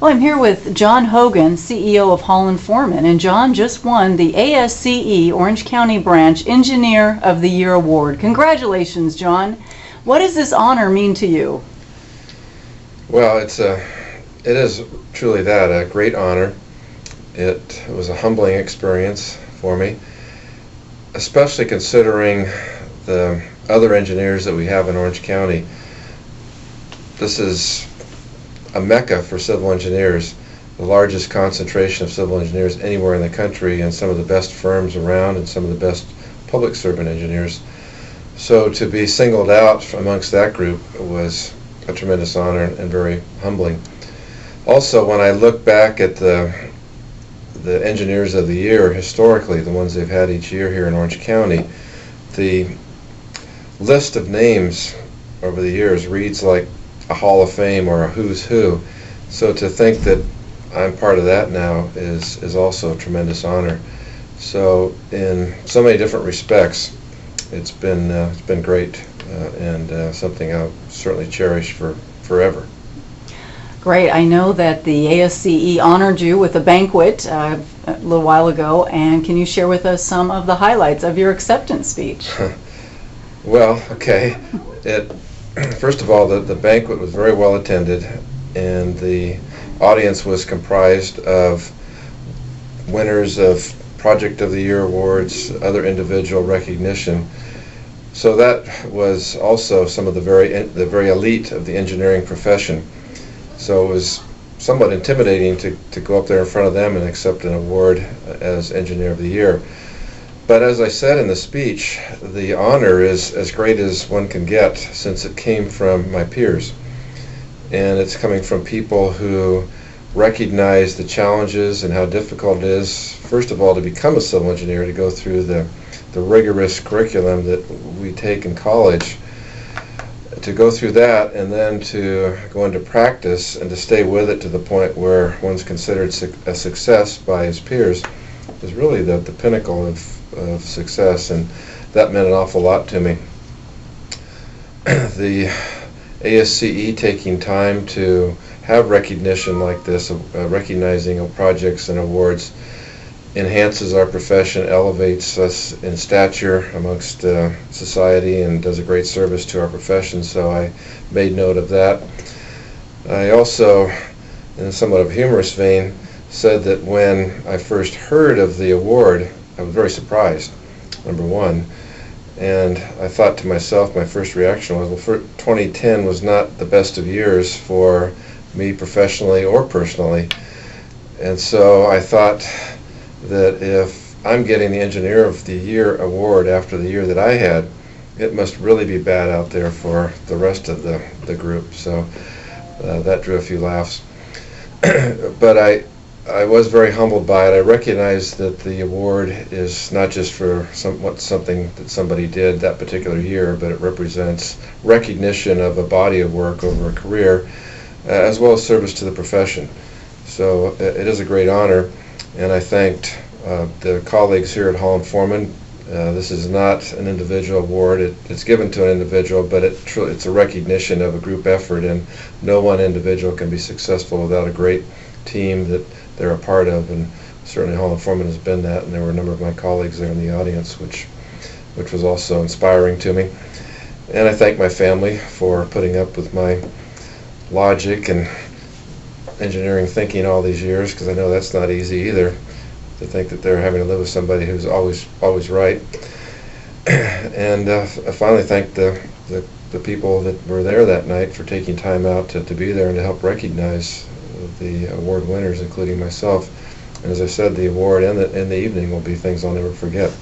Well, I'm here with John Hogan, CEO of Hall Foreman, and John just won the ASCE Orange County Branch Engineer of the Year Award. Congratulations, John. What does this honor mean to you? Well, it is truly that, a great honor. It was a humbling experience for me, especially considering the other engineers that we have in Orange County. This is a mecca for civil engineers, the largest concentration of civil engineers anywhere in the country, and some of the best firms around and some of the best public servant engineers. So to be singled out amongst that group was a tremendous honor and very humbling. Also, when I look back at the engineers of the year historically, the ones they've had each year here in Orange County, the list of names over the years reads like a Hall of Fame or a who's who. So to think that I'm part of that now is also a tremendous honor. So in so many different respects, it's been great and something I'll certainly cherish for forever. Great. I know that the ASCE honored you with a banquet a little while ago, and can you share with us some of the highlights of your acceptance speech? Well, okay. First of all, the banquet was very well attended, and the audience was comprised of winners of Project of the Year awards, other individual recognition. So that was also some of the very elite of the engineering profession. So it was somewhat intimidating to go up there in front of them and accept an award as Engineer of the Year. But as I said in the speech, the honor is as great as one can get, since it came from my peers. And it's coming from people who recognize the challenges and how difficult it is, first of all, to become a civil engineer, to go through the rigorous curriculum that we take in college, to go through that and then to go into practice and to stay with it to the point where one's considered a success by his peers is really the pinnacle of success, and that meant an awful lot to me. The ASCE taking time to have recognition like this, recognizing of projects and awards, enhances our profession, elevates us in stature amongst society, and does a great service to our profession, so I made note of that. I also, in somewhat of a humorous vein, said that when I first heard of the award, I was very surprised, number one, and I thought to myself, my first reaction was, well, 2010 was not the best of years for me professionally or personally, and so I thought that if I'm getting the Engineer of the Year award after the year that I had, it must really be bad out there for the rest of the group. So that drew a few laughs. But I was very humbled by it. I recognize that the award is not just for something that somebody did that particular year, but it represents recognition of a body of work over a career, as well as service to the profession. So it is a great honor. And I thanked the colleagues here at Hall Foreman. This is not an individual award. It's given to an individual, but it's a recognition of a group effort, and no one individual can be successful without a great team that they're a part of, and certainly Hall Foreman has been that, and there were a number of my colleagues there in the audience, which was also inspiring to me. And I thank my family for putting up with my logic and engineering thinking all these years, because I know that's not easy either, to think that they're having to live with somebody who's always right. And I finally thank the people that were there that night for taking time out to be there and to help recognize the award winners, including myself. And as I said, the award and the evening will be things I'll never forget.